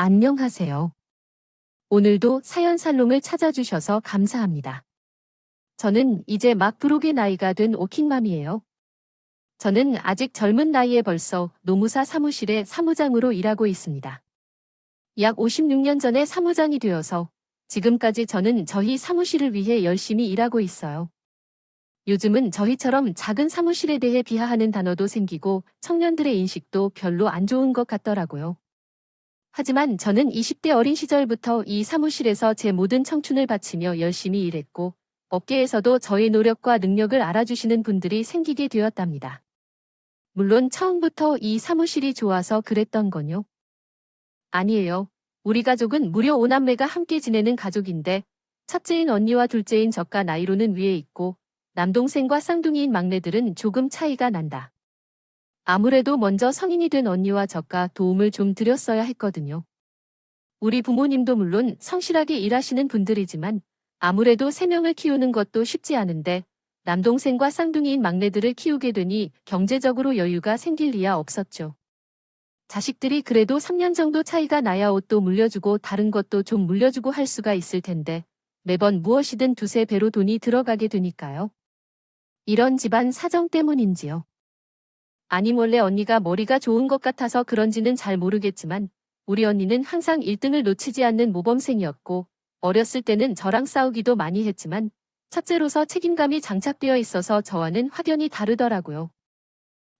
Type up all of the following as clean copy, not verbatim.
안녕하세요. 오늘도 사연 살롱을 찾아주셔서 감사합니다. 저는 이제 막 부록의 나이가 된 워킹맘이에요. 저는 아직 젊은 나이에 벌써 노무사 사무실의 사무장으로 일하고 있습니다. 약 56년 전에 사무장이 되어서 지금까지 저는 저희 사무실을 위해 열심히 일하고 있어요. 요즘은 저희처럼 작은 사무실에 대해 비하하는 단어도 생기고 청년들의 인식도 별로 안 좋은 것 같더라고요. 하지만 저는 20대 어린 시절부터 이 사무실에서 제 모든 청춘을 바치며 열심히 일했고, 업계에서도 저의 노력과 능력을 알아주시는 분들이 생기게 되었답니다. 물론 처음부터 이 사무실이 좋아서 그랬던 건요. 아니에요. 우리 가족은 무려 5남매가 함께 지내는 가족인데, 첫째인 언니와 둘째인 저가 나이로는 위에 있고, 남동생과 쌍둥이인 막내들은 조금 차이가 난다. 아무래도 먼저 성인이 된 언니와 저가 도움을 좀 드렸어야 했거든요. 우리 부모님도 물론 성실하게 일하시는 분들이지만 아무래도 3명을 키우는 것도 쉽지 않은데 남동생과 쌍둥이인 막내들을 키우게 되니 경제적으로 여유가 생길 리야 없었죠. 자식들이 그래도 3년 정도 차이가 나야 옷도 물려주고 다른 것도 좀 물려주고 할 수가 있을 텐데 매번 무엇이든 두세 배로 돈이 들어가게 되니까요. 이런 집안 사정 때문인지요. 아니 몰래 언니가 머리가 좋은 것 같아서 그런지는 잘 모르겠지만 우리 언니는 항상 1등을 놓치지 않는 모범생이었고 어렸을 때는 저랑 싸우기도 많이 했지만 첫째로서 책임감이 장착되어 있어서 저와는 확연히 다르더라고요.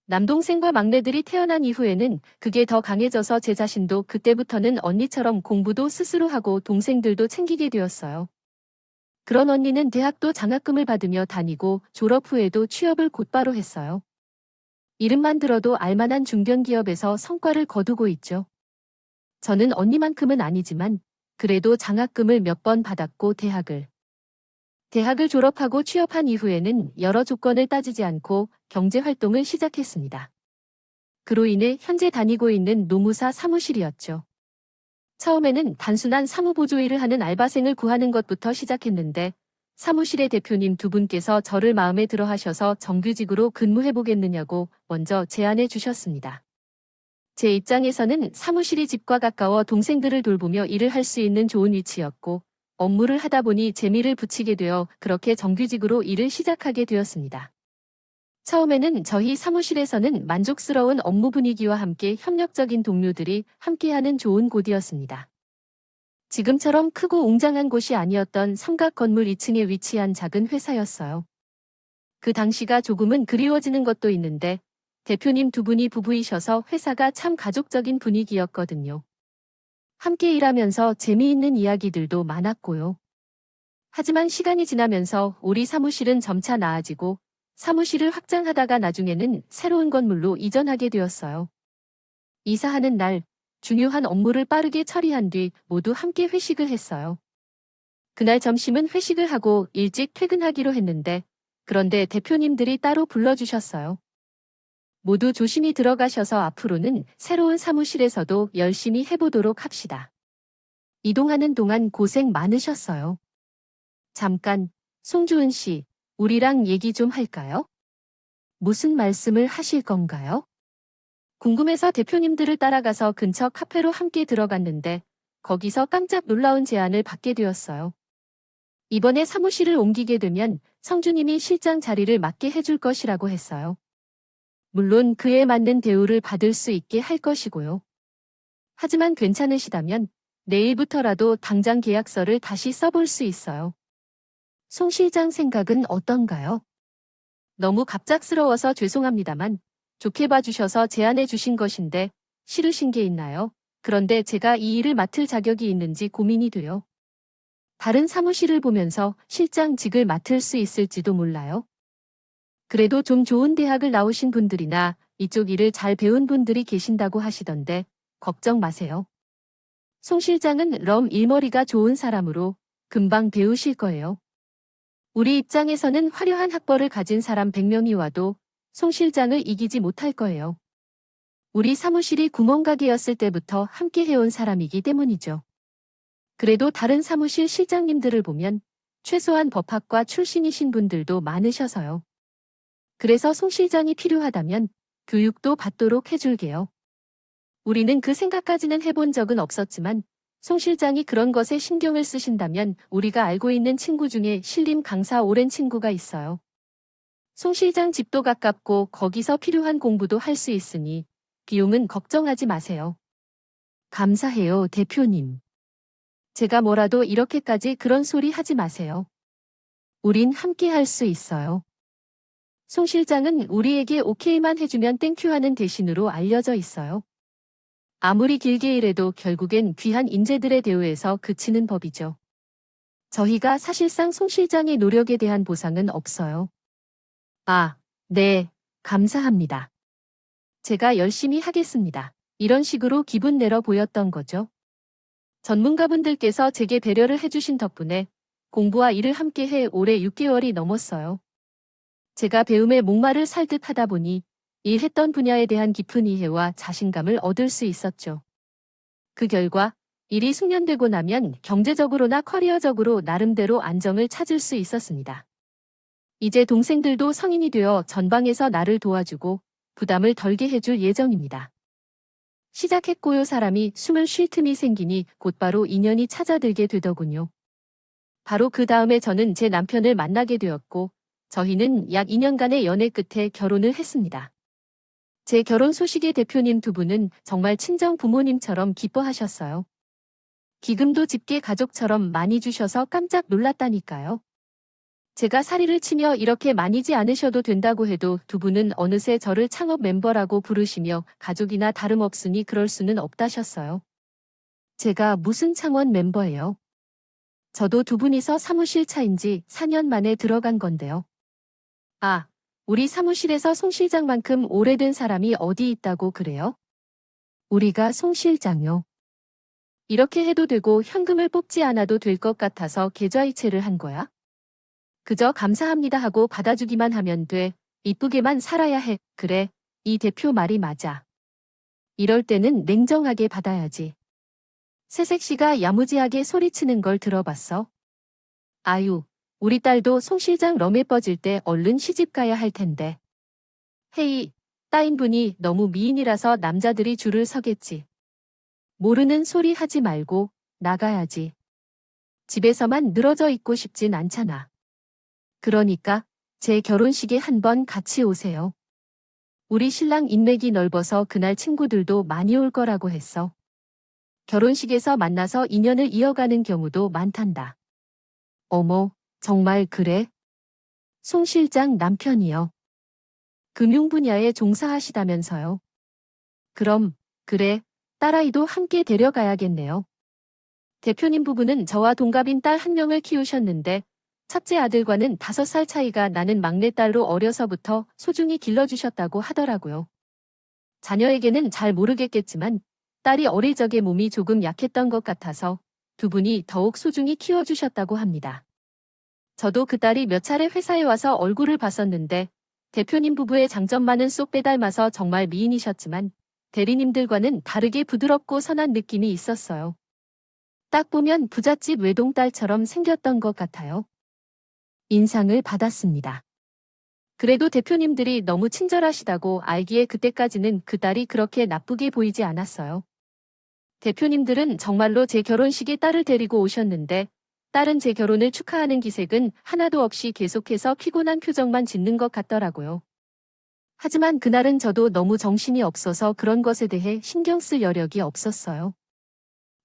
남동생과 막내들이 태어난 이후에는 그게 더 강해져서 제 자신도 그때부터는 언니처럼 공부도 스스로 하고 동생들도 챙기게 되었어요. 그런 언니는 대학도 장학금을 받으며 다니고 졸업 후에도 취업을 곧바로 했어요. 이름만 들어도 알만한 중견기업에서 성과를 거두고 있죠. 저는 언니만큼은 아니지만 그래도 장학금을 몇 번 받았고 대학을 졸업하고 취업한 이후에는 여러 조건을 따지지 않고 경제활동을 시작했습니다. 그로 인해 현재 다니고 있는 노무사 사무실이었죠. 처음에는 단순한 사무보조 일을 하는 알바생을 구하는 것부터 시작했는데 사무실의 대표님 두 분께서 저를 마음에 들어 하셔서 정규직으로 근무해보겠느냐고 먼저 제안해 주셨습니다. 제 입장에서는 사무실이 집과 가까워 동생들을 돌보며 일을 할 수 있는 좋은 위치였고 업무를 하다 보니 재미를 붙이게 되어 그렇게 정규직으로 일을 시작하게 되었습니다. 처음에는 저희 사무실에서는 만족스러운 업무 분위기와 함께 협력적인 동료들이 함께하는 좋은 곳이었습니다. 지금처럼 크고 웅장한 곳이 아니었던 삼각 건물 2층에 위치한 작은 회사였어요. 그 당시가 조금은 그리워지는 것도 있는데 대표님 두 분이 부부이셔서 회사가 참 가족적인 분위기였거든요. 함께 일하면서 재미있는 이야기들도 많았고요. 하지만 시간이 지나면서 우리 사무실은 점차 나아지고 사무실을 확장하다가 나중에는 새로운 건물로 이전하게 되었어요. 이사하는 날 중요한 업무를 빠르게 처리한 뒤 모두 함께 회식을 했어요. 그날 점심은 회식을 하고 일찍 퇴근하기로 했는데 그런데 대표님들이 따로 불러주셨어요. 모두 조심히 들어가셔서 앞으로는 새로운 사무실에서도 열심히 해보도록 합시다. 이동하는 동안 고생 많으셨어요. 잠깐, 송주은 씨, 우리랑 얘기 좀 할까요? 무슨 말씀을 하실 건가요? 궁금해서 대표님들을 따라가서 근처 카페로 함께 들어갔는데 거기서 깜짝 놀라운 제안을 받게 되었어요. 이번에 사무실을 옮기게 되면 성주님이 실장 자리를 맡게 해줄 것이라고 했어요. 물론 그에 맞는 대우를 받을 수 있게 할 것이고요. 하지만 괜찮으시다면 내일부터라도 당장 계약서를 다시 써볼 수 있어요. 송 실장 생각은 어떤가요? 너무 갑작스러워서 죄송합니다만 좋게 봐주셔서 제안해 주신 것인데 싫으신 게 있나요? 그런데 제가 이 일을 맡을 자격이 있는지 고민이 돼요. 다른 사무실을 보면서 실장직을 맡을 수 있을지도 몰라요. 그래도 좀 좋은 대학을 나오신 분들이나 이쪽 일을 잘 배운 분들이 계신다고 하시던데 걱정 마세요. 송 실장은 일머리가 좋은 사람으로 금방 배우실 거예요. 우리 입장에서는 화려한 학벌을 가진 사람 100명이 와도 송 실장을 이기지 못할 거예요. 우리 사무실이 구멍가게였을 때부터 함께 해온 사람이기 때문이죠. 그래도 다른 사무실 실장님들을 보면 최소한 법학과 출신이신 분들도 많으셔서요. 그래서 송 실장이 필요하다면 교육도 받도록 해줄게요. 우리는 그 생각까지는 해본 적은 없었지만 송 실장이 그런 것에 신경을 쓰신다면 우리가 알고 있는 친구 중에 신림 강사 오랜 친구가 있어요. 송 실장 집도 가깝고 거기서 필요한 공부도 할 수 있으니 비용은 걱정하지 마세요. 감사해요, 대표님. 제가 뭐라도 이렇게까지 그런 소리 하지 마세요. 우린 함께 할 수 있어요. 송 실장은 우리에게 오케이만 해주면 땡큐 하는 대신으로 알려져 있어요. 아무리 길게 일해도 결국엔 귀한 인재들의 대우에서 그치는 법이죠. 저희가 사실상 송 실장의 노력에 대한 보상은 없어요. 아, 네, 감사합니다. 제가 열심히 하겠습니다. 이런 식으로 기분 내러 보였던 거죠. 전문가분들께서 제게 배려를 해주신 덕분에 공부와 일을 함께 해 올해 6개월이 넘었어요. 제가 배움에 목마를 살듯 하다 보니 일했던 분야에 대한 깊은 이해와 자신감을 얻을 수 있었죠. 그 결과 일이 숙련되고 나면 경제적으로나 커리어적으로 나름대로 안정을 찾을 수 있었습니다. 이제 동생들도 성인이 되어 전방에서 나를 도와주고 부담을 덜게 해줄 예정입니다. 시작했고요. 사람이 숨을 쉴 틈이 생기니 곧바로 인연이 찾아들게 되더군요. 바로 그 다음에 저는 제 남편을 만나게 되었고 저희는 약 2년간의 연애 끝에 결혼을 했습니다. 제 결혼 소식에 대표님 두 분은 정말 친정 부모님처럼 기뻐하셨어요. 기금도 집게 가족처럼 많이 주셔서 깜짝 놀랐다니까요. 제가 사리를 치며 이렇게 많이지 않으셔도 된다고 해도 두 분은 어느새 저를 창업 멤버라고 부르시며 가족이나 다름없으니 그럴 수는 없다셨어요. 제가 무슨 창원 멤버예요? 저도 두 분이서 사무실 차인지 4년 만에 들어간 건데요. 아, 우리 사무실에서 송 실장만큼 오래된 사람이 어디 있다고 그래요? 우리가 송 실장요. 이렇게 해도 되고 현금을 뽑지 않아도 될 것 같아서 계좌이체를 한 거야? 그저 감사합니다 하고 받아주기만 하면 돼. 이쁘게만 살아야 해. 그래, 이 대표 말이 맞아. 이럴 때는 냉정하게 받아야지. 새색시가 야무지하게 소리치는 걸 들어봤어? 아유, 우리 딸도 송 실장 럼에 뻗을 때 얼른 시집 가야 할 텐데. 헤이, 따인분이 너무 미인이라서 남자들이 줄을 서겠지. 모르는 소리 하지 말고 나가야지. 집에서만 늘어져 있고 싶진 않잖아. 그러니까 제 결혼식에 한번 같이 오세요. 우리 신랑 인맥이 넓어서 그날 친구들도 많이 올 거라고 했어. 결혼식에서 만나서 인연을 이어가는 경우도 많단다. 어머, 정말 그래? 송 실장 남편이요. 금융 분야에 종사하시다면서요. 그럼, 그래, 딸아이도 함께 데려가야겠네요. 대표님 부부는 저와 동갑인 딸 한 명을 키우셨는데 첫째 아들과는 5살 차이가 나는 막내딸로 어려서부터 소중히 길러주셨다고 하더라고요. 자녀에게는 잘 모르겠겠지만 딸이 어릴 적에 몸이 조금 약했던 것 같아서 두 분이 더욱 소중히 키워주셨다고 합니다. 저도 그 딸이 몇 차례 회사에 와서 얼굴을 봤었는데 대표님 부부의 장점만은 쏙 빼닮아서 정말 미인이셨지만 대리님들과는 다르게 부드럽고 선한 느낌이 있었어요. 딱 보면 부잣집 외동딸처럼 생겼던 것 같아요. 인상을 받았습니다. 그래도 대표님들이 너무 친절하시다고 알기에 그때까지는 그 딸이 그렇게 나쁘게 보이지 않았어요. 대표님들은 정말로 제 결혼식에 딸을 데리고 오셨는데 딸은 제 결혼을 축하하는 기색은 하나도 없이 계속해서 피곤한 표정만 짓는 것 같더라고요. 하지만 그날은 저도 너무 정신이 없어서 그런 것에 대해 신경 쓸 여력이 없었어요.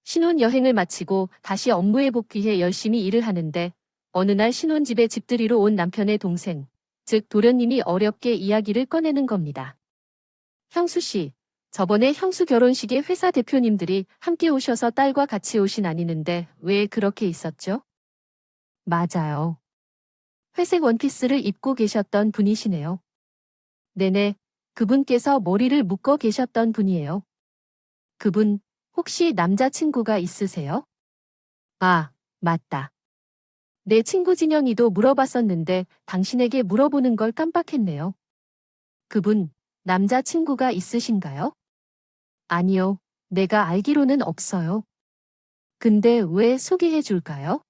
신혼여행을 마치고 다시 업무에 복귀해 열심히 일을 하는데 어느 날 신혼집에 집들이로 온 남편의 동생, 즉 도련님이 어렵게 이야기를 꺼내는 겁니다. 형수 씨, 저번에 형수 결혼식에 회사 대표님들이 함께 오셔서 딸과 같이 오신 아니는데 왜 그렇게 있었죠? 맞아요. 회색 원피스를 입고 계셨던 분이시네요. 네네, 그분께서 머리를 묶어 계셨던 분이에요. 그분, 혹시 남자친구가 있으세요? 아, 맞다. 내 친구 진영이도 물어봤었는데 당신에게 물어보는 걸 깜빡했네요. 그분, 남자친구가 있으신가요? 아니요, 내가 알기로는 없어요. 근데 왜 소개해 줄까요?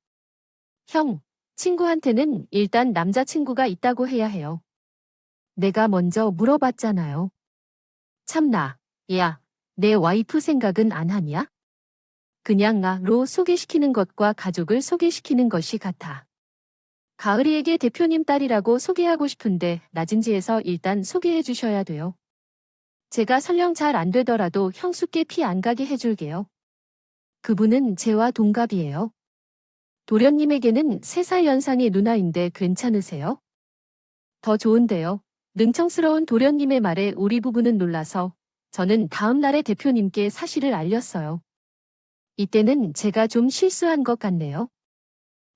형, 친구한테는 일단 남자친구가 있다고 해야 해요. 내가 먼저 물어봤잖아요. 참나, 야, 내 와이프 생각은 안 하냐? 그냥 나로 소개시키는 것과 가족을 소개시키는 것이 같아. 가을이에게 대표님 딸이라고 소개하고 싶은데 나진지에서 일단 소개해 주셔야 돼요. 제가 설령 잘 안 되더라도 형수께 피 안 가게 해줄게요. 그분은 제와 동갑이에요. 도련님에게는 3살 연상의 누나인데 괜찮으세요? 더 좋은데요. 능청스러운 도련님의 말에 우리 부부는 놀라서 저는 다음 날에 대표님께 사실을 알렸어요. 이때는 제가 좀 실수한 것 같네요.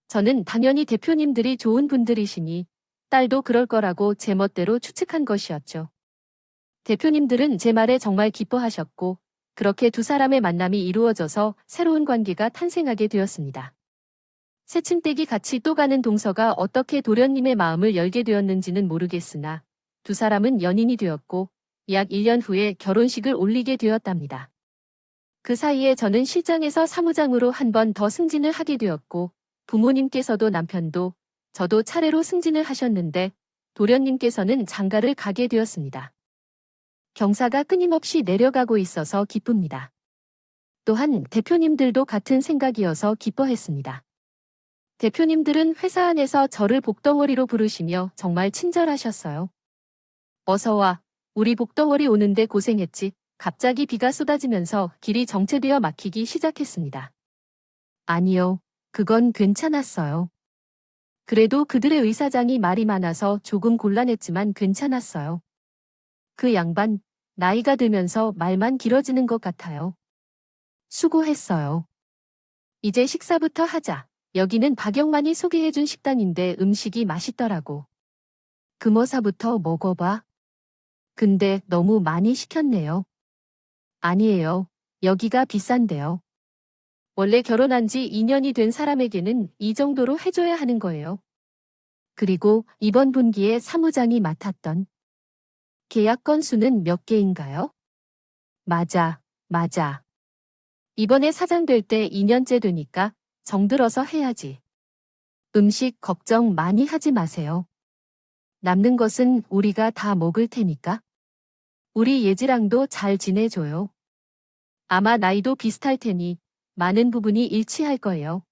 저는 당연히 대표님들이 좋은 분들이시니 딸도 그럴 거라고 제 멋대로 추측한 것이었죠. 대표님들은 제 말에 정말 기뻐하셨고 그렇게 두 사람의 만남이 이루어져서 새로운 관계가 탄생하게 되었습니다. 새침대기 같이 또 가는 동서가 어떻게 도련님의 마음을 열게 되었는지는 모르겠으나 두 사람은 연인이 되었고 약 1년 후에 결혼식을 올리게 되었답니다. 그 사이에 저는 실장에서 사무장으로 한 번 더 승진을 하게 되었고 부모님께서도 남편도 저도 차례로 승진을 하셨는데 도련님께서는 장가를 가게 되었습니다. 경사가 끊임없이 내려가고 있어서 기쁩니다. 또한 대표님들도 같은 생각이어서 기뻐했습니다. 대표님들은 회사 안에서 저를 복덩어리로 부르시며 정말 친절하셨어요. 어서 와, 우리 복덩어리 오는데 고생했지. 갑자기 비가 쏟아지면서 길이 정체되어 막히기 시작했습니다. 아니요, 그건 괜찮았어요. 그래도 그들의 의사장이 말이 많아서 조금 곤란했지만 괜찮았어요. 그 양반, 나이가 들면서 말만 길어지는 것 같아요. 수고했어요. 이제 식사부터 하자. 여기는 박영만이 소개해준 식당인데 음식이 맛있더라고. 금어사부터 먹어봐. 근데 너무 많이 시켰네요. 아니에요. 여기가 비싼데요. 원래 결혼한 지 2년이 된 사람에게는 이 정도로 해줘야 하는 거예요. 그리고 이번 분기에 사무장이 맡았던 계약 건수는 몇 개인가요? 맞아. 이번에 사장 될 때 2년째 되니까 정들어서 해야지. 음식 걱정 많이 하지 마세요. 남는 것은 우리가 다 먹을 테니까. 우리 예지랑도 잘 지내줘요. 아마 나이도 비슷할 테니 많은 부분이 일치할 거예요.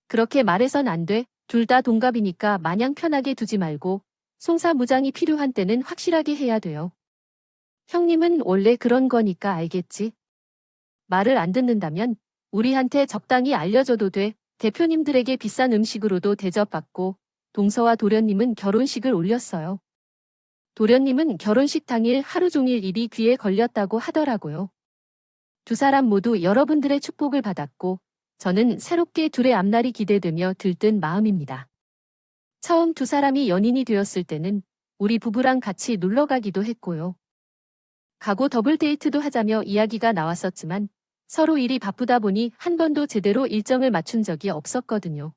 그렇게 말해선 안 돼. 둘 다 동갑이니까 마냥 편하게 두지 말고 송사무장이 필요한 때는 확실하게 해야 돼요. 형님은 원래 그런 거니까 알겠지. 말을 안 듣는다면 우리한테 적당히 알려줘도 돼. 대표님들에게 비싼 음식으로도 대접받고 동서와 도련님은 결혼식을 올렸어요. 도련님은 결혼식 당일 하루 종일 입이 귀에 걸렸다고 하더라고요. 두 사람 모두 여러분들의 축복을 받았고 저는 새롭게 둘의 앞날이 기대되며 들뜬 마음입니다. 처음 두 사람이 연인이 되었을 때는 우리 부부랑 같이 놀러 가기도 했고요. 가고 더블 데이트도 하자며 이야기가 나왔었지만 서로 일이 바쁘다 보니 한 번도 제대로 일정을 맞춘 적이 없었거든요.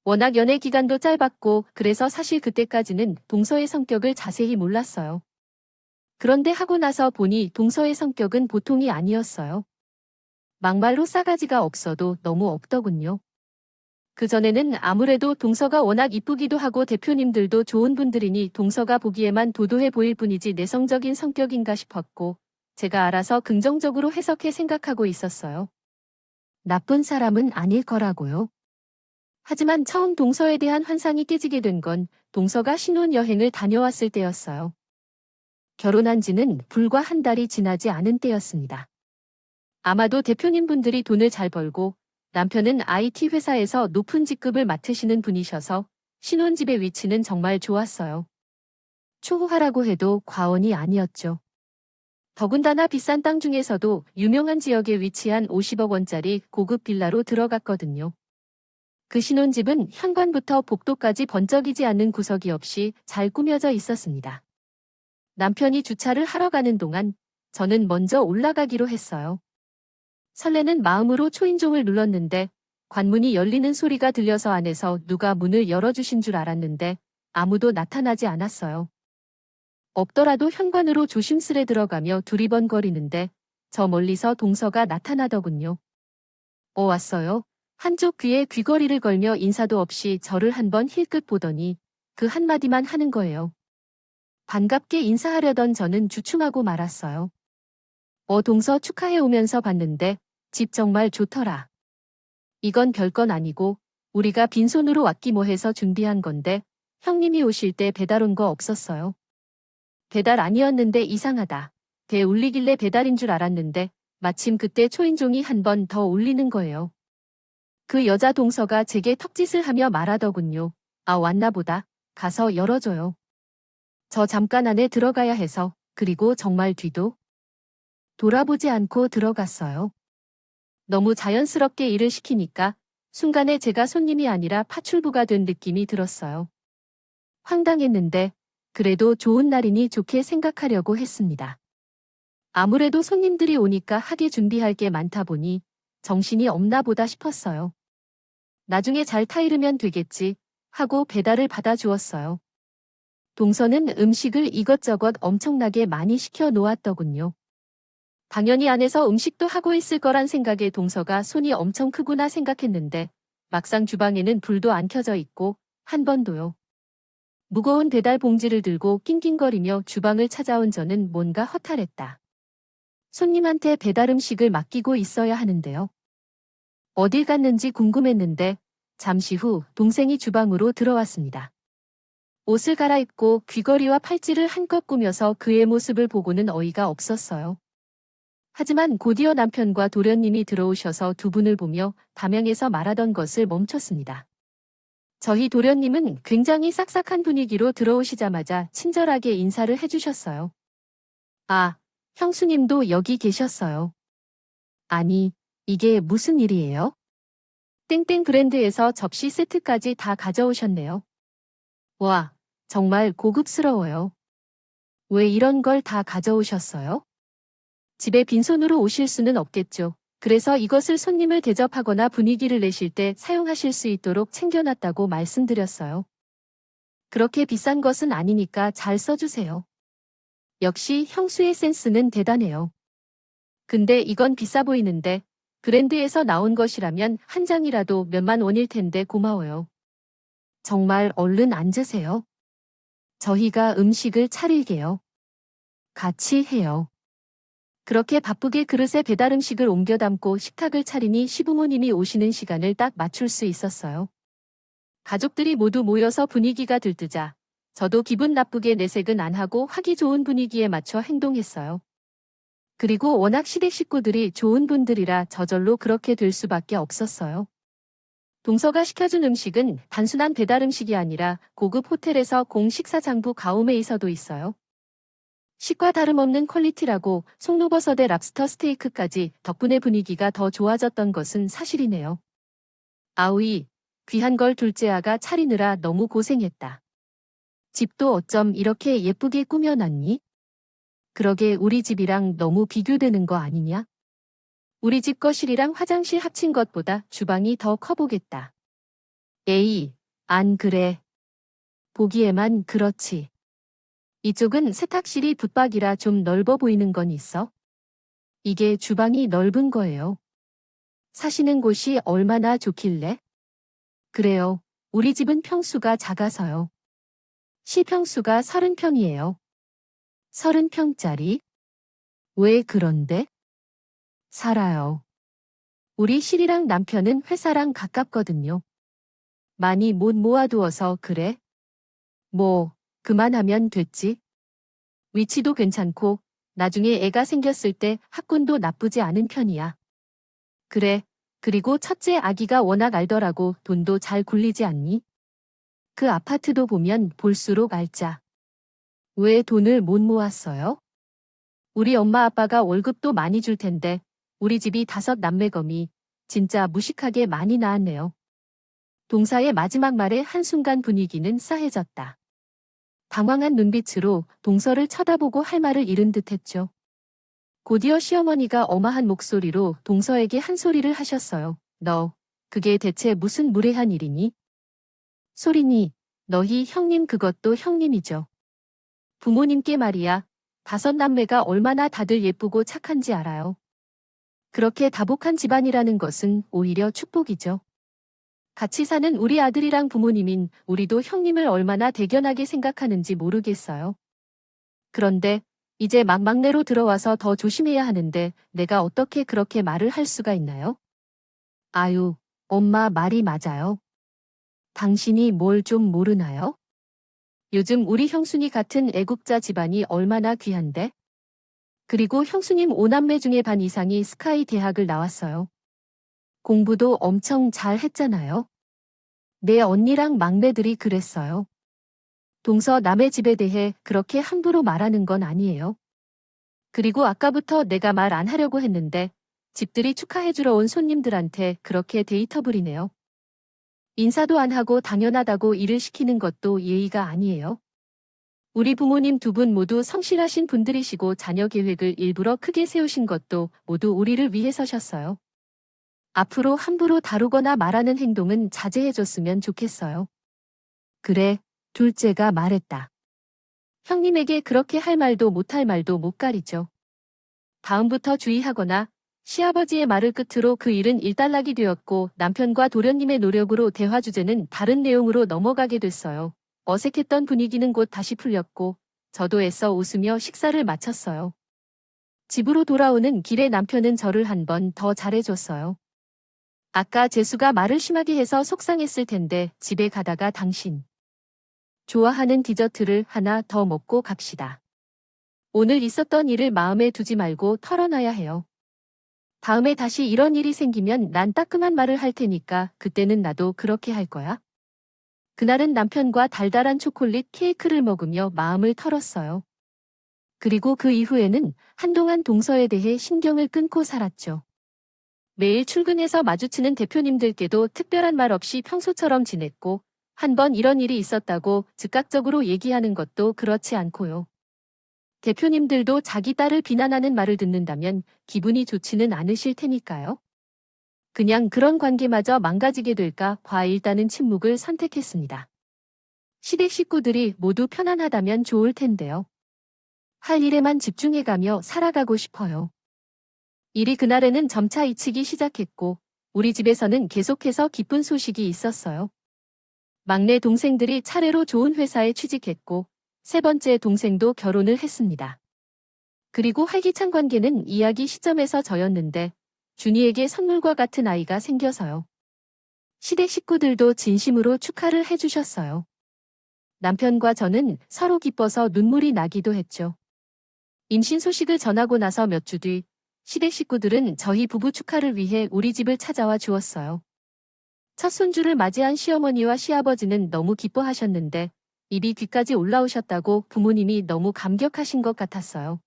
워낙 연애 기간도 짧았고 그래서 사실 그때까지는 동서의 성격을 자세히 몰랐어요. 그런데 하고 나서 보니 동서의 성격은 보통이 아니었어요. 막말로 싸가지가 없어도 너무 없더군요. 그전에는 아무래도 동서가 워낙 이쁘기도 하고 대표님들도 좋은 분들이니 동서가 보기에만 도도해 보일 뿐이지 내성적인 성격인가 싶었고 제가 알아서 긍정적으로 해석해 생각하고 있었어요. 나쁜 사람은 아닐 거라고요. 하지만 처음 동서에 대한 환상이 깨지게 된 건 동서가 신혼여행을 다녀왔을 때였어요. 결혼한 지는 불과 한 달이 지나지 않은 때였습니다. 아마도 대표님 분들이 돈을 잘 벌고 남편은 IT 회사에서 높은 직급을 맡으시는 분이셔서 신혼집의 위치는 정말 좋았어요. 초호화라고 해도 과언이 아니었죠. 더군다나 비싼 땅 중에서도 유명한 지역에 위치한 50억 원짜리 고급 빌라로 들어갔거든요. 그 신혼집은 현관부터 복도까지 번쩍이지 않는 구석이 없이 잘 꾸며져 있었습니다. 남편이 주차를 하러 가는 동안 저는 먼저 올라가기로 했어요. 설레는 마음으로 초인종을 눌렀는데 관문이 열리는 소리가 들려서 안에서 누가 문을 열어주신 줄 알았는데 아무도 나타나지 않았어요. 없더라도 현관으로 조심스레 들어가며 두리번거리는데 저 멀리서 동서가 나타나더군요. 왔어요. 한쪽 귀에 귀걸이를 걸며 인사도 없이 저를 한번 힐끗 보더니 그 한마디만 하는 거예요. 반갑게 인사하려던 저는 주춤하고 말았어요. 동서 축하해 오면서 봤는데 집 정말 좋더라. 이건 별건 아니고 우리가 빈손으로 왔기 뭐해서 준비한 건데 형님이 오실 때 배달 온 거 없었어요. 배달 아니었는데 이상하다. 배 울리길래 배달인 줄 알았는데 마침 그때 초인종이 한 번 더 울리는 거예요. 그 여자 동서가 제게 턱짓을 하며 말하더군요. 아, 왔나 보다. 가서 열어줘요. 저 잠깐 안에 들어가야 해서. 그리고 정말 뒤도 돌아보지 않고 들어갔어요. 너무 자연스럽게 일을 시키니까 순간에 제가 손님이 아니라 파출부가 된 느낌이 들었어요. 황당했는데 그래도 좋은 날이니 좋게 생각하려고 했습니다. 아무래도 손님들이 오니까 하게 준비할 게 많다 보니 정신이 없나 보다 싶었어요. 나중에 잘 타이르면 되겠지 하고 배달을 받아주었어요. 동서는 음식을 이것저것 엄청나게 많이 시켜 놓았더군요. 당연히 안에서 음식도 하고 있을 거란 생각에 동서가 손이 엄청 크구나 생각했는데 막상 주방에는 불도 안 켜져 있고 한 번도요. 무거운 배달 봉지를 들고 낑낑거리며 주방을 찾아온 저는 뭔가 허탈했다. 손님한테 배달 음식을 맡기고 있어야 하는데요. 어딜 갔는지 궁금했는데 잠시 후 동생이 주방으로 들어왔습니다. 옷을 갈아입고 귀걸이와 팔찌를 한껏 꾸며서 그의 모습을 보고는 어이가 없었어요. 하지만 곧이어 남편과 도련님이 들어오셔서 두 분을 보며 담양에서 말하던 것을 멈췄습니다. 저희 도련님은 굉장히 싹싹한 분위기로 들어오시자마자 친절하게 인사를 해주셨어요. 아, 형수님도 여기 계셨어요. 아니, 이게 무슨 일이에요? 땡땡 브랜드에서 접시 세트까지 다 가져오셨네요. 와, 정말 고급스러워요. 왜 이런 걸 다 가져오셨어요? 집에 빈손으로 오실 수는 없겠죠. 그래서 이것을 손님을 대접하거나 분위기를 내실 때 사용하실 수 있도록 챙겨놨다고 말씀드렸어요. 그렇게 비싼 것은 아니니까 잘 써주세요. 역시 형수의 센스는 대단해요. 근데 이건 비싸 보이는데 브랜드에서 나온 것이라면 한 장이라도 몇만 원일 텐데 고마워요. 정말 얼른 앉으세요. 저희가 음식을 차릴게요. 같이 해요. 그렇게 바쁘게 그릇에 배달 음식을 옮겨 담고 식탁을 차리니 시부모님이 오시는 시간을 딱 맞출 수 있었어요. 가족들이 모두 모여서 분위기가 들뜨자 저도 기분 나쁘게 내색은 안 하고 하기 좋은 분위기에 맞춰 행동했어요. 그리고 워낙 시댁 식구들이 좋은 분들이라 저절로 그렇게 될 수밖에 없었어요. 동서가 시켜준 음식은 단순한 배달 음식이 아니라 고급 호텔에서 공식사장부 가움에 있어도 있어요. 식과 다름없는 퀄리티라고 송로버섯에 랍스터 스테이크까지 덕분에 분위기가 더 좋아졌던 것은 사실이네요. 아우이, 귀한 걸 둘째 아가 차리느라 너무 고생했다. 집도 어쩜 이렇게 예쁘게 꾸며놨니? 그러게 우리 집이랑 너무 비교되는 거 아니냐? 우리 집 거실이랑 화장실 합친 것보다 주방이 더 커 보겠다. 에이, 안 그래. 보기에만 그렇지. 이쪽은 세탁실이 붙박이라 좀 넓어 보이는 건 있어? 이게 주방이 넓은 거예요. 사시는 곳이 얼마나 좋길래? 그래요. 우리 집은 평수가 작아서요. 시평수가 30평이에요. 30평짜리? 왜 그런데? 살아요. 우리 실이랑 남편은 회사랑 가깝거든요. 많이 못 모아두어서 그래? 뭐, 그만하면 됐지. 위치도 괜찮고, 나중에 애가 생겼을 때 학군도 나쁘지 않은 편이야. 그래, 그리고 첫째 아기가 워낙 알더라고 돈도 잘 굴리지 않니? 그 아파트도 보면 볼수록 알짜. 왜 돈을 못 모았어요? 우리 엄마 아빠가 월급도 많이 줄 텐데, 우리 집이 5남매검이 진짜 무식하게 많이 낳았네요. 동사의 마지막 말에 한순간 분위기는 싸해졌다. 당황한 눈빛으로 동서를 쳐다보고 할 말을 잃은 듯했죠. 곧이어 시어머니가 어마한 목소리로 동서에게 한 소리를 하셨어요. 너, 그게 대체 무슨 무례한 일이니? 소리니, 너희 형님 그것도 형님이죠. 부모님께 말이야. 5남매가 얼마나 다들 예쁘고 착한지 알아요. 그렇게 다복한 집안이라는 것은 오히려 축복이죠. 같이 사는 우리 아들이랑 부모님인 우리도 형님을 얼마나 대견하게 생각하는지 모르겠어요. 그런데 이제 막 막내로 들어와서 더 조심해야 하는데 내가 어떻게 그렇게 말을 할 수가 있나요? 아유, 엄마 말이 맞아요. 당신이 뭘 좀 모르나요? 요즘 우리 형순이 같은 애국자 집안이 얼마나 귀한데? 그리고 형수님 5남매 중에 반 이상이 스카이 대학을 나왔어요. 공부도 엄청 잘 했잖아요. 내 언니랑 막내들이 그랬어요. 동서 남의 집에 대해 그렇게 함부로 말하는 건 아니에요. 그리고 아까부터 내가 말 안 하려고 했는데 집들이 축하해주러 온 손님들한테 그렇게 데이터 부리네요. 인사도 안 하고 당연하다고 일을 시키는 것도 예의가 아니에요. 우리 부모님 두 분 모두 성실하신 분들이시고 자녀 계획을 일부러 크게 세우신 것도 모두 우리를 위해서셨어요. 앞으로 함부로 다루거나 말하는 행동은 자제해줬으면 좋겠어요. 그래, 둘째가 말했다. 형님에게 그렇게 할 말도 못할 말도 못 가리죠. 다음부터 주의하거나 시아버지의 말을 끝으로 그 일은 일단락이 되었고 남편과 도련님의 노력으로 대화 주제는 다른 내용으로 넘어가게 됐어요. 어색했던 분위기는 곧 다시 풀렸고 저도 애써 웃으며 식사를 마쳤어요. 집으로 돌아오는 길에 남편은 저를 한 번 더 잘해줬어요. 아까 재수가 말을 심하게 해서 속상했을 텐데 집에 가다가 당신 좋아하는 디저트를 하나 더 먹고 갑시다. 오늘 있었던 일을 마음에 두지 말고 털어놔야 해요. 다음에 다시 이런 일이 생기면 난 따끔한 말을 할 테니까 그때는 나도 그렇게 할 거야. 그날은 남편과 달달한 초콜릿 케이크를 먹으며 마음을 털었어요. 그리고 그 이후에는 한동안 동서에 대해 신경을 끊고 살았죠. 매일 출근해서 마주치는 대표님들께도 특별한 말 없이 평소처럼 지냈고 한 번 이런 일이 있었다고 즉각적으로 얘기하는 것도 그렇지 않고요. 대표님들도 자기 딸을 비난하는 말을 듣는다면 기분이 좋지는 않으실 테니까요. 그냥 그런 관계마저 망가지게 될까 봐 일단은 침묵을 선택했습니다. 시댁 식구들이 모두 편안하다면 좋을 텐데요. 할 일에만 집중해가며 살아가고 싶어요. 일이 그날에는 점차 잊히기 시작했고 우리 집에서는 계속해서 기쁜 소식이 있었어요. 막내 동생들이 차례로 좋은 회사에 취직했고 세 번째 동생도 결혼을 했습니다. 그리고 활기찬 관계는 이야기 시점에서 저였는데 준이에게 선물과 같은 아이가 생겨서요. 시댁 식구들도 진심으로 축하를 해주셨어요. 남편과 저는 서로 기뻐서 눈물이 나기도 했죠. 임신 소식을 전하고 나서 몇 주 뒤 시댁 식구들은 저희 부부 축하를 위해 우리 집을 찾아와 주었어요. 첫 손주를 맞이한 시어머니와 시아버지는 너무 기뻐하셨는데 입이 귀까지 올라오셨다고 부모님이 너무 감격하신 것 같았어요.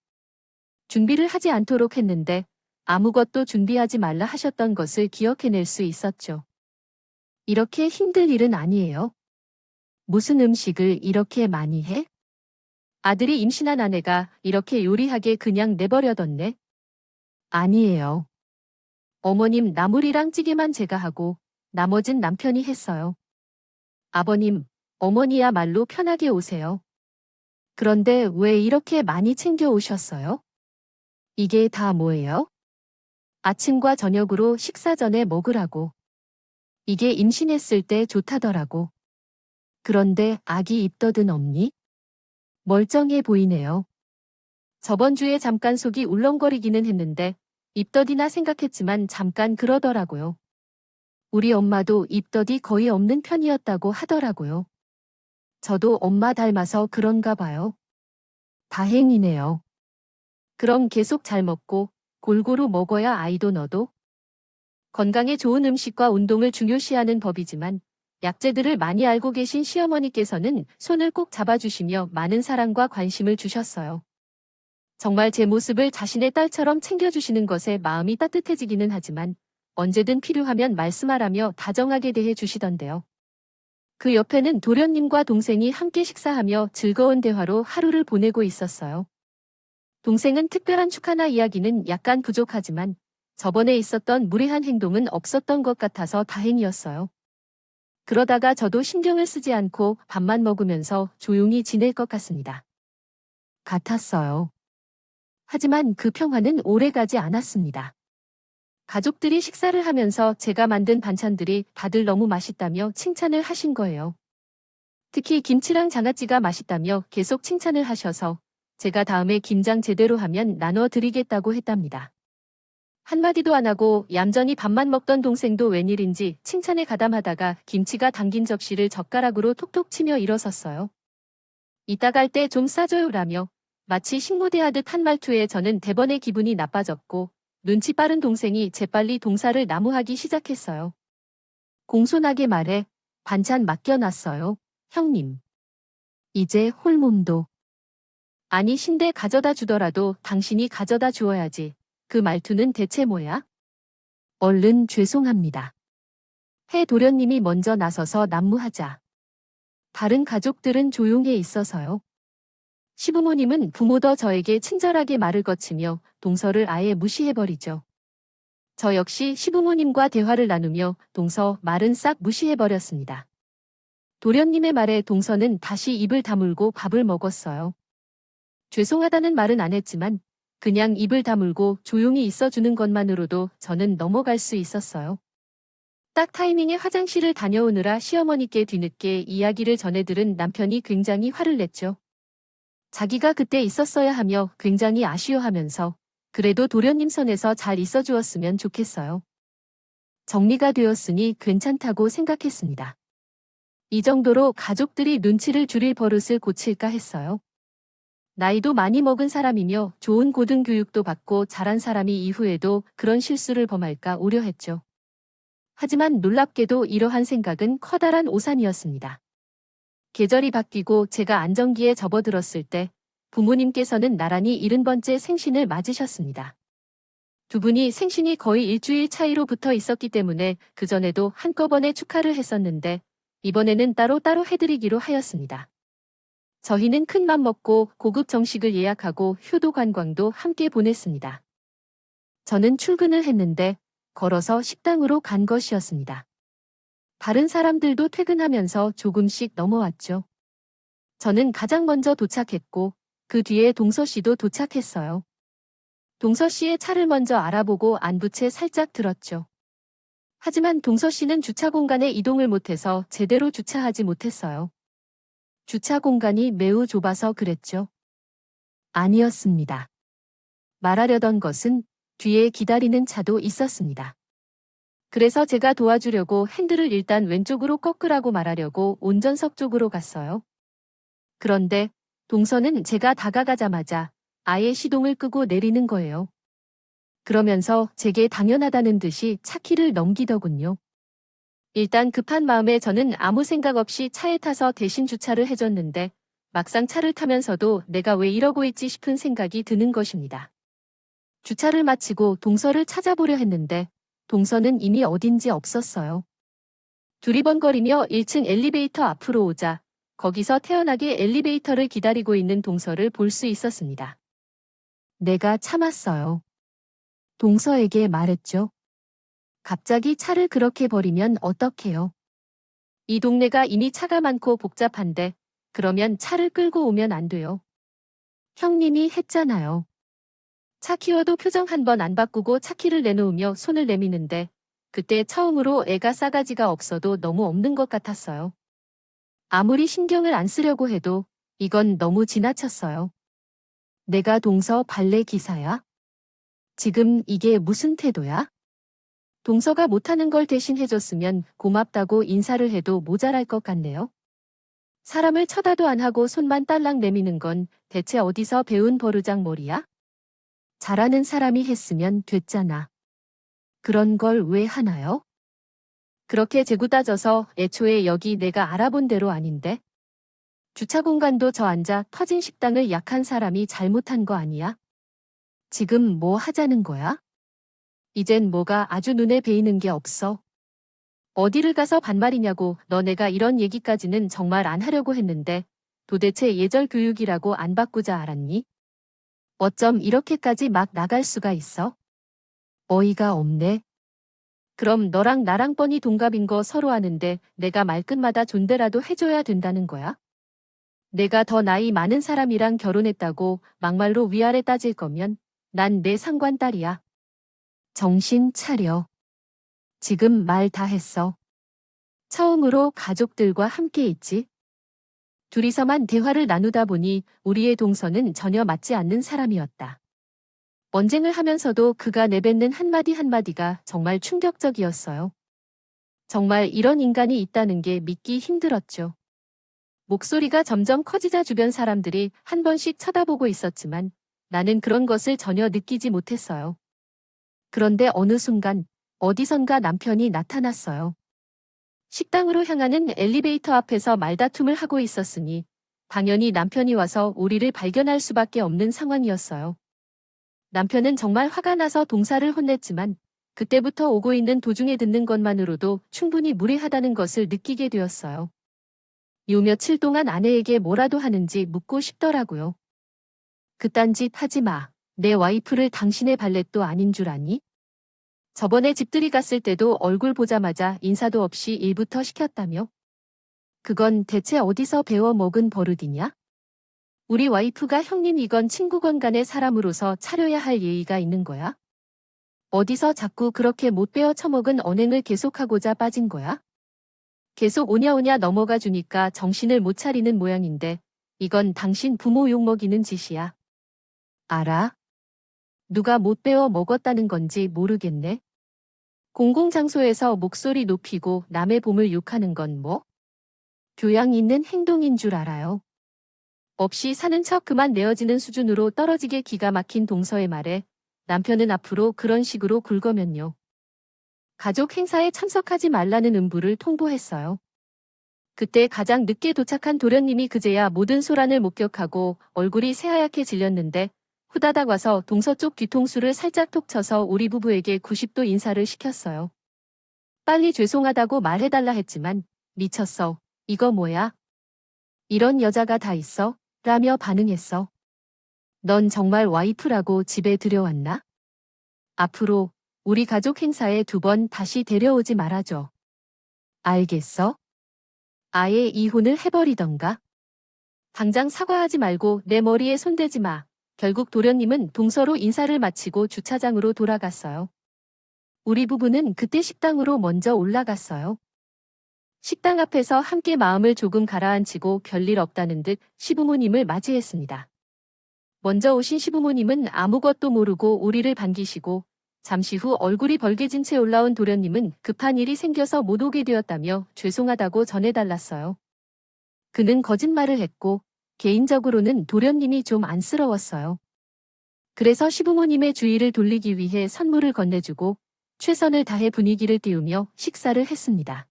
준비를 하지 않도록 했는데 아무것도 준비하지 말라 하셨던 것을 기억해낼 수 있었죠. 이렇게 힘들 일은 아니에요. 무슨 음식을 이렇게 많이 해? 아들이 임신한 아내가 이렇게 요리하게 그냥 내버려뒀네. 아니에요. 어머님 나물이랑 찌개만 제가 하고 나머진 남편이 했어요. 아버님, 어머니야말로 편하게 오세요. 그런데 왜 이렇게 많이 챙겨 오셨어요? 이게 다 뭐예요? 아침과 저녁으로 식사 전에 먹으라고. 이게 임신했을 때 좋다더라고. 그런데 아기 입덧은 없니? 멀쩡해 보이네요. 저번 주에 잠깐 속이 울렁거리기는 했는데 입덧이나 생각했지만 잠깐 그러더라고요. 우리 엄마도 입덧이 거의 없는 편이었다고 하더라고요. 저도 엄마 닮아서 그런가 봐요. 다행이네요. 그럼 계속 잘 먹고 골고루 먹어야 아이도 너도 건강에 좋은 음식과 운동을 중요시하는 법이지만 약재들을 많이 알고 계신 시어머니께서는 손을 꼭 잡아주시며 많은 사랑과 관심을 주셨어요. 정말 제 모습을 자신의 딸처럼 챙겨주시는 것에 마음이 따뜻해지기는 하지만 언제든 필요하면 말씀하라며 다정하게 대해 주시던데요. 그 옆에는 도련님과 동생이 함께 식사하며 즐거운 대화로 하루를 보내고 있었어요. 동생은 특별한 축하나 이야기는 약간 부족하지만 저번에 있었던 무례한 행동은 없었던 것 같아서 다행이었어요. 그러다가 저도 신경을 쓰지 않고 밥만 먹으면서 조용히 지낼 것 같았어요. 하지만 그 평화는 오래가지 않았습니다. 가족들이 식사를 하면서 제가 만든 반찬들이 다들 너무 맛있다며 칭찬을 하신 거예요. 특히 김치랑 장아찌가 맛있다며 계속 칭찬을 하셔서 제가 다음에 김장 제대로 하면 나눠 드리겠다고 했답니다. 한마디도 안 하고 얌전히 밥만 먹던 동생도 웬일인지 칭찬에 가담하다가 김치가 담긴 접시를 젓가락으로 톡톡 치며 일어섰어요. 이따 갈 때 좀 싸줘요라며 마치 식모대하듯 한 말투에 저는 대번에 기분이 나빠졌고 눈치 빠른 동생이 재빨리 동사를 나무하기 시작했어요. 공손하게 말해 반찬 맡겨놨어요. 형님. 이제 홀몸도. 아니 신대 가져다 주더라도 당신이 가져다 주어야지. 그 말투는 대체 뭐야? 얼른 죄송합니다. 해 도련님이 먼저 나서서 난무하자. 다른 가족들은 조용해 있어서요. 시부모님은 부모더 저에게 친절하게 말을 거치며 동서를 아예 무시해버리죠. 저 역시 시부모님과 대화를 나누며 동서 말은 싹 무시해버렸습니다. 도련님의 말에 동서는 다시 입을 다물고 밥을 먹었어요. 죄송하다는 말은 안 했지만 그냥 입을 다물고 조용히 있어주는 것만으로도 저는 넘어갈 수 있었어요. 딱 타이밍에 화장실을 다녀오느라 시어머니께 뒤늦게 이야기를 전해 들은 남편이 굉장히 화를 냈죠. 자기가 그때 있었어야 하며 굉장히 아쉬워하면서 그래도 도련님 선에서 잘 있어 주었으면 좋겠어요. 정리가 되었으니 괜찮다고 생각했습니다. 이 정도로 가족들이 눈치를 줄일 버릇을 고칠까 했어요. 나이도 많이 먹은 사람이며 좋은 고등교육도 받고 자란 사람이 이후에도 그런 실수를 범할까 우려했죠. 하지만 놀랍게도 이러한 생각은 커다란 오산이었습니다. 계절이 바뀌고 제가 안정기에 접어들었을 때 부모님께서는 나란히 70번째 생신을 맞으셨습니다. 두 분이 생신이 거의 일주일 차이로 붙어 있었기 때문에 그전에도 한꺼번에 축하를 했었는데 이번에는 따로따로 해드리기로 하였습니다. 저희는 큰맘 먹고 고급 정식을 예약하고 효도 관광도 함께 보냈습니다. 저는 출근을 했는데 걸어서 식당으로 간 것이었습니다. 다른 사람들도 퇴근하면서 조금씩 넘어왔죠. 저는 가장 먼저 도착했고 그 뒤에 동서 씨도 도착했어요. 동서 씨의 차를 먼저 알아보고 안부채 살짝 들었죠. 하지만 동서 씨는 주차 공간에 이동을 못해서 제대로 주차하지 못했어요. 주차 공간이 매우 좁아서 그랬죠. 아니었습니다. 말하려던 것은 뒤에 기다리는 차도 있었습니다. 그래서 제가 도와주려고 핸들을 일단 왼쪽으로 꺾으라고 말하려고 운전석 쪽으로 갔어요. 그런데 동서는 제가 다가가자마자 아예 시동을 끄고 내리는 거예요. 그러면서 제게 당연하다는 듯이 차키를 넘기더군요. 일단 급한 마음에 저는 아무 생각 없이 차에 타서 대신 주차를 해줬는데 막상 차를 타면서도 내가 왜 이러고 있지 싶은 생각이 드는 것입니다. 주차를 마치고 동서를 찾아보려 했는데 동서는 이미 어딘지 없었어요. 두리번거리며 1층 엘리베이터 앞으로 오자 거기서 태연하게 엘리베이터를 기다리고 있는 동서를 볼 수 있었습니다. 내가 참았어요. 동서에게 말했죠. 갑자기 차를 그렇게 버리면 어떡해요? 이 동네가 이미 차가 많고 복잡한데 그러면 차를 끌고 오면 안 돼요. 형님이 했잖아요. 차 키워도 표정 한 번 안 바꾸고 차키를 내놓으며 손을 내미는데 그때 처음으로 애가 싸가지가 없어도 너무 없는 것 같았어요. 아무리 신경을 안 쓰려고 해도 이건 너무 지나쳤어요. 내가 동서 발레 기사야? 지금 이게 무슨 태도야? 동서가 못하는 걸 대신 해줬으면 고맙다고 인사를 해도 모자랄 것 같네요. 사람을 쳐다도 안 하고 손만 딸랑 내미는 건 대체 어디서 배운 버르장머리야? 잘하는 사람이 했으면 됐잖아. 그런 걸 왜 하나요? 그렇게 재고 따져서 애초에 여기 내가 알아본 대로 아닌데? 주차 공간도 저 앉아 터진 식당을 약한 사람이 잘못한 거 아니야? 지금 뭐 하자는 거야? 이젠 뭐가 아주 눈에 베이는 게 없어. 어디를 가서 반말이냐고 너 내가 이런 얘기까지는 정말 안 하려고 했는데 도대체 예절 교육이라고 안 바꾸자 알았니? 어쩜 이렇게까지 막 나갈 수가 있어? 어이가 없네. 그럼 너랑 나랑 뻔히 동갑인 거 서로 아는데 내가 말끝마다 존대라도 해줘야 된다는 거야? 내가 더 나이 많은 사람이랑 결혼했다고 막말로 위아래 따질 거면 난 내 상관 딸이야. 정신 차려. 지금 말 다 했어. 처음으로 가족들과 함께 있지. 둘이서만 대화를 나누다 보니 우리의 동서는 전혀 맞지 않는 사람이었다. 언쟁을 하면서도 그가 내뱉는 한마디 한마디가 정말 충격적이었어요. 정말 이런 인간이 있다는 게 믿기 힘들었죠. 목소리가 점점 커지자 주변 사람들이 한 번씩 쳐다보고 있었지만 나는 그런 것을 전혀 느끼지 못했어요. 그런데 어느 순간 어디선가 남편이 나타났어요. 식당으로 향하는 엘리베이터 앞에서 말다툼을 하고 있었으니 당연히 남편이 와서 우리를 발견할 수밖에 없는 상황이었어요. 남편은 정말 화가 나서 동사를 혼냈지만 그때부터 오고 있는 도중에 듣는 것만으로도 충분히 무례하다는 것을 느끼게 되었어요. 요 며칠 동안 아내에게 뭐라도 하는지 묻고 싶더라고요. 그딴 짓 하지 마. 내 와이프를 당신의 발렛도 아닌 줄 아니? 저번에 집들이 갔을 때도 얼굴 보자마자 인사도 없이 일부터 시켰다며? 그건 대체 어디서 배워 먹은 버릇이냐? 우리 와이프가 형님이건 친구건 간의 사람으로서 차려야 할 예의가 있는 거야? 어디서 자꾸 그렇게 못 배워 처먹은 언행을 계속하고자 빠진 거야? 계속 오냐오냐 넘어가 주니까 정신을 못 차리는 모양인데 이건 당신 부모 욕먹이는 짓이야. 알아? 누가 못 배워 먹었다는 건지 모르겠네. 공공장소에서 목소리 높이고 남의 봄을 욕하는 건 뭐? 교양 있는 행동인 줄 알아요. 없이 사는 척 그만 내어지는 수준으로 떨어지게 기가 막힌 동서의 말에 남편은 앞으로 그런 식으로 굴거면요. 가족 행사에 참석하지 말라는 음부를 통보했어요. 그때 가장 늦게 도착한 도련님이 그제야 모든 소란을 목격하고 얼굴이 새하얗게 질렸는데 후다닥 와서 동서쪽 뒤통수를 살짝 톡 쳐서 우리 부부에게 90도 인사를 시켰어요. 빨리 죄송하다고 말해달라 했지만 미쳤어. 이거 뭐야? 이런 여자가 다 있어? 라며 반응했어. 넌 정말 와이프라고 집에 들여왔나? 앞으로 우리 가족 행사에 2번 다시 데려오지 말아줘. 알겠어? 아예 이혼을 해버리던가. 당장 사과하지 말고 내 머리에 손대지 마. 결국 도련님은 동서로 인사를 마치고 주차장으로 돌아갔어요. 우리 부부는 그때 식당으로 먼저 올라갔어요. 식당 앞에서 함께 마음을 조금 가라앉히고 별일 없다는 듯 시부모님을 맞이했습니다. 먼저 오신 시부모님은 아무것도 모르고 우리를 반기시고 잠시 후 얼굴이 벌개진 채 올라온 도련님은 급한 일이 생겨서 못 오게 되었다며 죄송하다고 전해달랐어요. 그는 거짓말을 했고 개인적으로는 도련님이 좀 안쓰러웠어요. 그래서 시부모님의 주의를 돌리기 위해 선물을 건네주고 최선을 다해 분위기를 띄우며 식사를 했습니다.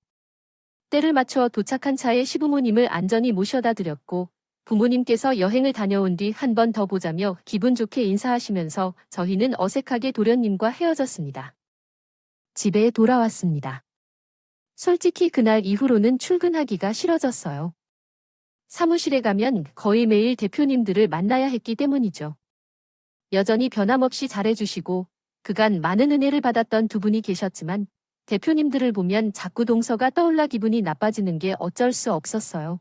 때를 맞춰 도착한 차에 시부모님을 안전히 모셔다 드렸고 부모님께서 여행을 다녀온 뒤 한 번 더 보자며 기분 좋게 인사하시면서 저희는 어색하게 도련님과 헤어졌습니다. 집에 돌아왔습니다. 솔직히 그날 이후로는 출근하기가 싫어졌어요. 사무실에 가면 거의 매일 대표님들을 만나야 했기 때문이죠. 여전히 변함없이 잘해주시고 그간 많은 은혜를 받았던 2분이 계셨지만 대표님들을 보면 자꾸 동서가 떠올라 기분이 나빠지는 게 어쩔 수 없었어요.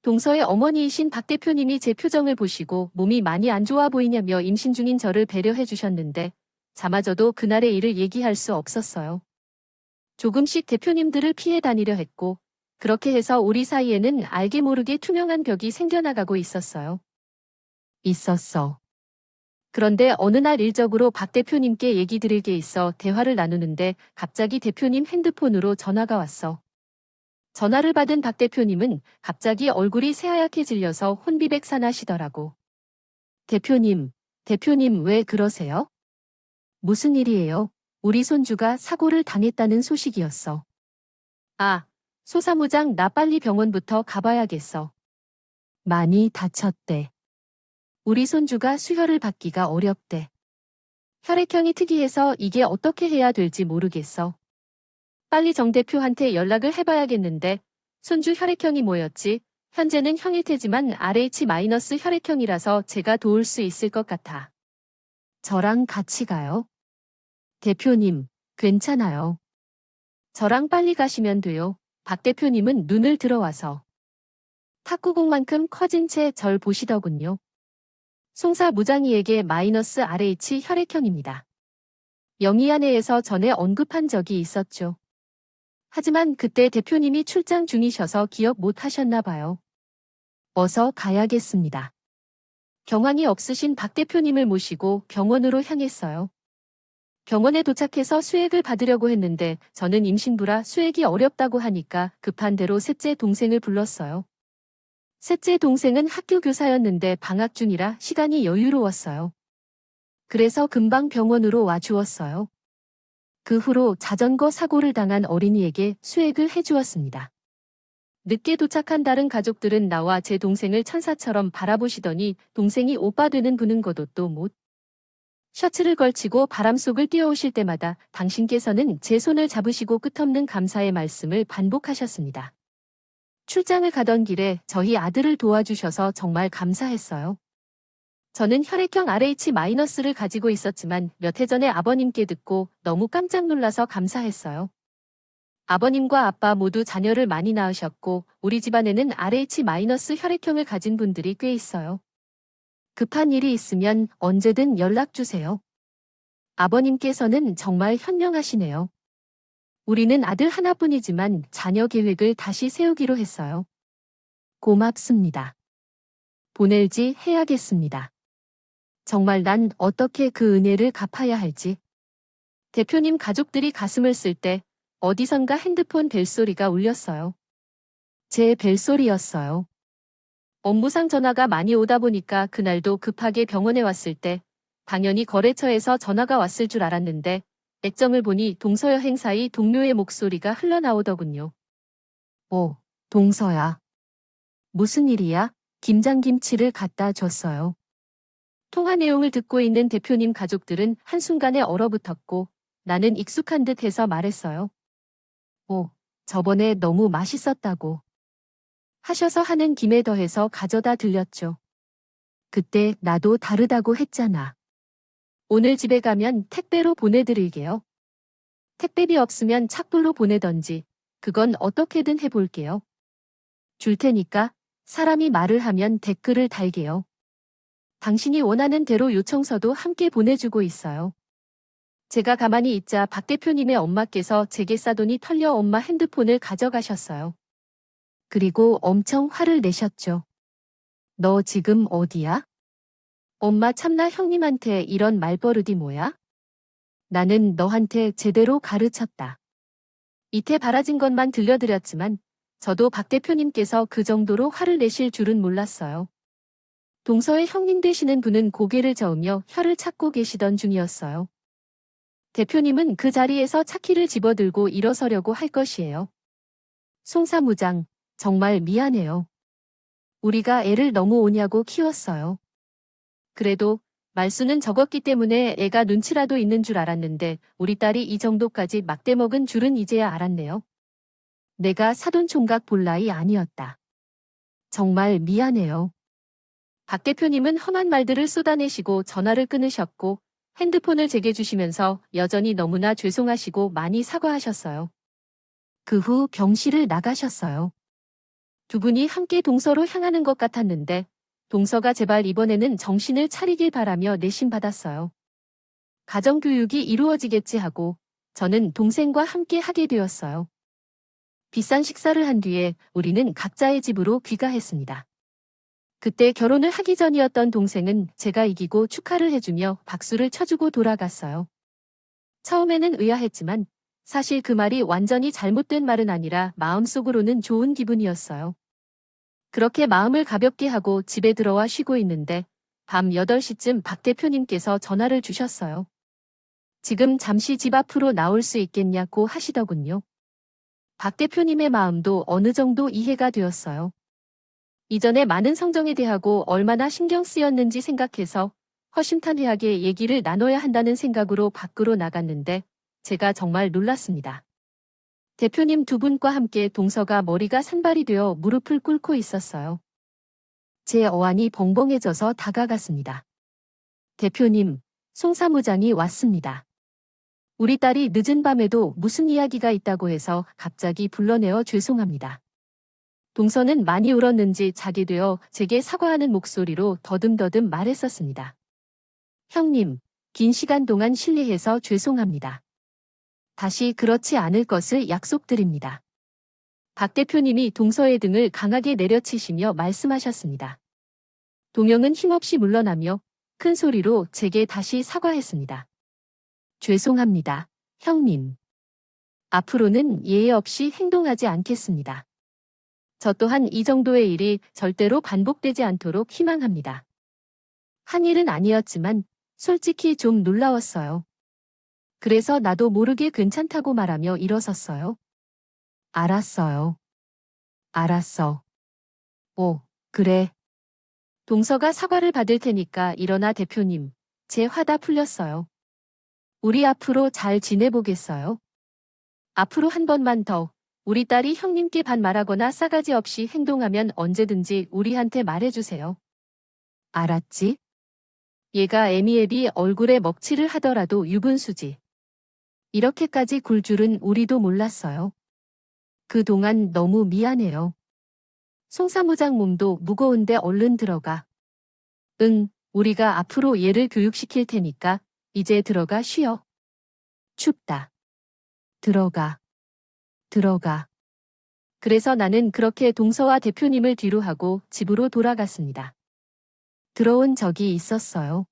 동서의 어머니이신 박 대표님이 제 표정을 보시고 몸이 많이 안 좋아 보이냐며 임신 중인 저를 배려해 주셨는데 자마저도 그날의 일을 얘기할 수 없었어요. 조금씩 대표님들을 피해 다니려 했고 그렇게 해서 우리 사이에는 알게 모르게 투명한 벽이 생겨나가고 있었어요. 있었어. 그런데 어느 날 일적으로 박 대표님께 얘기 드릴 게 있어 대화를 나누는데 갑자기 대표님 핸드폰으로 전화가 왔어. 전화를 받은 박 대표님은 갑자기 얼굴이 새하얗게 질려서 혼비백산하시더라고. 대표님 왜 그러세요? 무슨 일이에요? 우리 손주가 사고를 당했다는 소식이었어. 아, 소사무장 나 빨리 병원부터 가봐야겠어. 많이 다쳤대. 우리 손주가 수혈을 받기가 어렵대. 혈액형이 특이해서 이게 어떻게 해야 될지 모르겠어. 빨리 정 대표한테 연락을 해봐야겠는데 손주 혈액형이 뭐였지? 현재는 형일 테지만 RH- 혈액형이라서 제가 도울 수 있을 것 같아. 저랑 같이 가요? 대표님, 괜찮아요. 저랑 빨리 가시면 돼요. 박 대표님은 눈을 들어와서 탁구공만큼 커진 채 절 보시더군요. 송사 무장이에게 -RH 혈액형입니다. 영희아내에서 전에 언급한 적이 있었죠. 하지만 그때 대표님이 출장 중이셔서 기억 못 하셨나 봐요. 어서 가야겠습니다. 경황이 없으신 박 대표님을 모시고 병원으로 향했어요. 병원에 도착해서 수액을 받으려고 했는데 저는 임신부라 수액이 어렵다고 하니까 급한 대로 셋째 동생을 불렀어요. 셋째 동생은 학교 교사였는데 방학 중이라 시간이 여유로웠어요. 그래서 금방 병원으로 와 주었어요. 그 후로 자전거 사고를 당한 어린이에게 수액을 해주었습니다. 늦게 도착한 다른 가족들은 나와 제 동생을 천사처럼 바라보시더니 동생이 오빠 되는 부는 것도 못. 셔츠를 걸치고 바람 속을 뛰어오실 때마다 당신께서는 제 손을 잡으시고 끝없는 감사의 말씀을 반복하셨습니다. 출장을 가던 길에 저희 아들을 도와주셔서 정말 감사했어요. 저는 혈액형 RH-를 가지고 있었지만 몇 해 전에 아버님께 듣고 너무 깜짝 놀라서 감사했어요. 아버님과 아빠 모두 자녀를 많이 낳으셨고 우리 집안에는 RH- 혈액형을 가진 분들이 꽤 있어요. 급한 일이 있으면 언제든 연락 주세요. 아버님께서는 정말 현명하시네요. 우리는 아들 하나뿐이지만 자녀 계획을 다시 세우기로 했어요. 고맙습니다. 보낼지 해야겠습니다. 정말 난 어떻게 그 은혜를 갚아야 할지. 대표님 가족들이 가슴을 쓸 때 어디선가 핸드폰 벨소리가 울렸어요. 제 벨소리였어요. 업무상 전화가 많이 오다 보니까 그날도 급하게 병원에 왔을 때 당연히 거래처에서 전화가 왔을 줄 알았는데 액정을 보니 동서여 행사의 동료의 목소리가 흘러나오더군요. 동서야. 무슨 일이야? 김장김치를 갖다 줬어요. 통화 내용을 듣고 있는 대표님 가족들은 한순간에 얼어붙었고 나는 익숙한 듯 해서 말했어요. 저번에 너무 맛있었다고 하셔서 하는 김에 더해서 가져다 들렸죠. 그때 나도 다르다고 했잖아. 오늘 집에 가면 택배로 보내드릴게요. 택배비 없으면 착불로 보내던지 그건 어떻게든 해볼게요. 줄 테니까 사람이 말을 하면 댓글을 달게요. 당신이 원하는 대로 요청서도 함께 보내주고 있어요. 제가 가만히 있자 박 대표님의 엄마께서 제게 싸돈이 털려 엄마 핸드폰을 가져가셨어요. 그리고 엄청 화를 내셨죠. 너 지금 어디야? 엄마 참나 형님한테 이런 말버릇이 뭐야? 나는 너한테 제대로 가르쳤다. 이태 바라진 것만 들려드렸지만 저도 박 대표님께서 그 정도로 화를 내실 줄은 몰랐어요. 동서의 형님 되시는 분은 고개를 저으며 혀를 찾고 계시던 중이었어요. 대표님은 그 자리에서 차키를 집어들고 일어서려고 할 것이에요. 송사무장, 정말 미안해요. 우리가 애를 너무 오냐고 키웠어요. 그래도 말수는 적었기 때문에 애가 눈치라도 있는 줄 알았는데 우리 딸이 이 정도까지 막대먹은 줄은 이제야 알았네요. 내가 사돈 총각 볼 나이 아니었다. 정말 미안해요. 박 대표님은 험한 말들을 쏟아내시고 전화를 끊으셨고 핸드폰을 제게 주시면서 여전히 너무나 죄송하시고 많이 사과하셨어요. 그 후 경실을 나가셨어요. 두 분이 함께 동서로 향하는 것 같았는데 동서가 제발 이번에는 정신을 차리길 바라며 내심받았어요. 가정교육이 이루어지겠지 하고 저는 동생과 함께 하게 되었어요. 비싼 식사를 한 뒤에 우리는 각자의 집으로 귀가했습니다. 그때 결혼을 하기 전이었던 동생은 제가 이기고 축하를 해주며 박수를 쳐주고 돌아갔어요. 처음에는 의아했지만 사실 그 말이 완전히 잘못된 말은 아니라 마음속으로는 좋은 기분이었어요. 그렇게 마음을 가볍게 하고 집에 들어와 쉬고 있는데 밤 8시쯤 박 대표님께서 전화를 주셨어요. 지금 잠시 집 앞으로 나올 수 있겠냐고 하시더군요. 박 대표님의 마음도 어느 정도 이해가 되었어요. 이전에 많은 성정에 대하고 얼마나 신경 쓰였는지 생각해서 허심탄회하게 얘기를 나눠야 한다는 생각으로 밖으로 나갔는데 제가 정말 놀랐습니다. 대표님 두 분과 함께 동서가 머리가 산발이 되어 무릎을 꿇고 있었어요. 제 어안이 벙벙해져서 다가갔습니다. 대표님, 송사무장이 왔습니다. 우리 딸이 늦은 밤에도 무슨 이야기가 있다고 해서 갑자기 불러내어 죄송합니다. 동서는 많이 울었는지 자게 되어 제게 사과하는 목소리로 더듬더듬 말했었습니다. 형님, 긴 시간 동안 실례해서 죄송합니다. 다시 그렇지 않을 것을 약속드립니다. 박 대표님이 동서의 등을 강하게 내려치시며 말씀하셨습니다. 동영은 힘없이 물러나며 큰 소리로 제게 다시 사과했습니다. 죄송합니다, 형님. 앞으로는 예의 없이 행동하지 않겠습니다. 저 또한 이 정도의 일이 절대로 반복되지 않도록 희망합니다. 한 일은 아니었지만 솔직히 좀 놀라웠어요. 그래서 나도 모르게 괜찮다고 말하며 일어섰어요. 알았어요. 알았어. 오, 그래. 동서가 사과를 받을 테니까 일어나 대표님. 제 화다 풀렸어요. 우리 앞으로 잘 지내보겠어요. 앞으로 한 번만 더 우리 딸이 형님께 반말하거나 싸가지 없이 행동하면 언제든지 우리한테 말해주세요. 알았지? 얘가 애미애비 얼굴에 먹칠을 하더라도 유분수지. 이렇게까지 굴 줄은 우리도 몰랐어요. 그동안 너무 미안해요. 송 사무장 몸도 무거운데 얼른 들어가. 응, 우리가 앞으로 얘를 교육시킬 테니까 이제 들어가 쉬어. 춥다. 들어가. 들어가. 그래서 나는 그렇게 동서와 대표님을 뒤로 하고 집으로 돌아갔습니다. 들어온 적이 있었어요.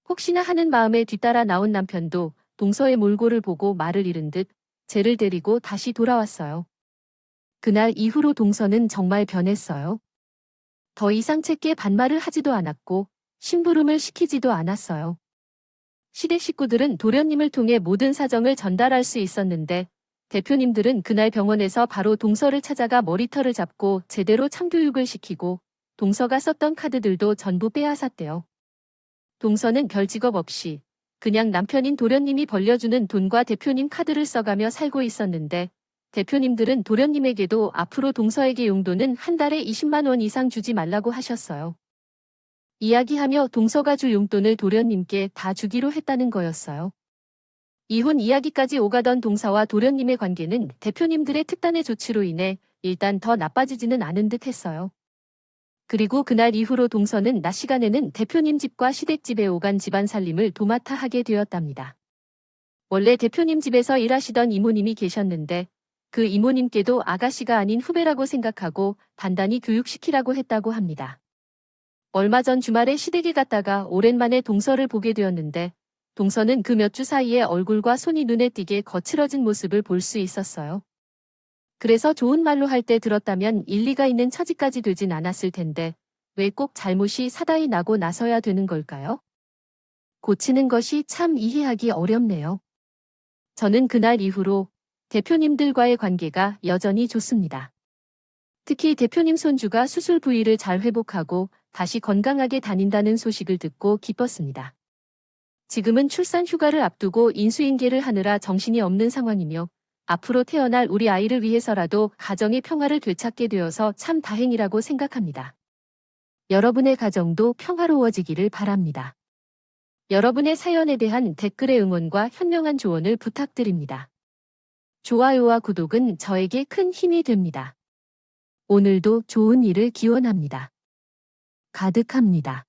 혹시나 하는 마음에 뒤따라 나온 남편도 동서의 몰골을 보고 말을 잃은 듯 쟤를 데리고 다시 돌아왔어요. 그날 이후로 동서는 정말 변했어요. 더 이상 제게 반말을 하지도 않았고 심부름을 시키지도 않았어요. 시댁 식구들은 도련님을 통해 모든 사정을 전달할 수 있었는데 대표님들은 그날 병원에서 바로 동서를 찾아가 머리털을 잡고 제대로 참교육을 시키고 동서가 썼던 카드들도 전부 빼앗았대요. 동서는 별 직업 없이 그냥 남편인 도련님이 벌려주는 돈과 대표님 카드를 써가며 살고 있었는데 대표님들은 도련님에게도 앞으로 동서에게 용돈은 한 달에 20만 원 이상 주지 말라고 하셨어요. 이야기하며 동서가 줄 용돈을 도련님께 다 주기로 했다는 거였어요. 이혼 이야기까지 오가던 동서와 도련님의 관계는 대표님들의 특단의 조치로 인해 일단 더 나빠지지는 않은 듯 했어요. 그리고 그날 이후로 동서는 낮 시간에는 대표님 집과 시댁집에 오간 집안 살림을 도맡아 하게 되었답니다. 원래 대표님 집에서 일하시던 이모님이 계셨는데 그 이모님께도 아가씨가 아닌 후배라고 생각하고 단단히 교육시키라고 했다고 합니다. 얼마 전 주말에 시댁에 갔다가 오랜만에 동서를 보게 되었는데 동서는 그 몇 주 사이에 얼굴과 손이 눈에 띄게 거칠어진 모습을 볼 수 있었어요. 그래서 좋은 말로 할 때 들었다면 일리가 있는 처지까지 되진 않았을 텐데 왜 꼭 잘못이 사다이 나고 나서야 되는 걸까요? 고치는 것이 참 이해하기 어렵네요. 저는 그날 이후로 대표님들과의 관계가 여전히 좋습니다. 특히 대표님 손주가 수술 부위를 잘 회복하고 다시 건강하게 다닌다는 소식을 듣고 기뻤습니다. 지금은 출산 휴가를 앞두고 인수인계를 하느라 정신이 없는 상황이며 앞으로 태어날 우리 아이를 위해서라도 가정의 평화를 되찾게 되어서 참 다행이라고 생각합니다. 여러분의 가정도 평화로워지기를 바랍니다. 여러분의 사연에 대한 댓글의 응원과 현명한 조언을 부탁드립니다. 좋아요와 구독은 저에게 큰 힘이 됩니다. 오늘도 좋은 일을 기원합니다. 가득합니다.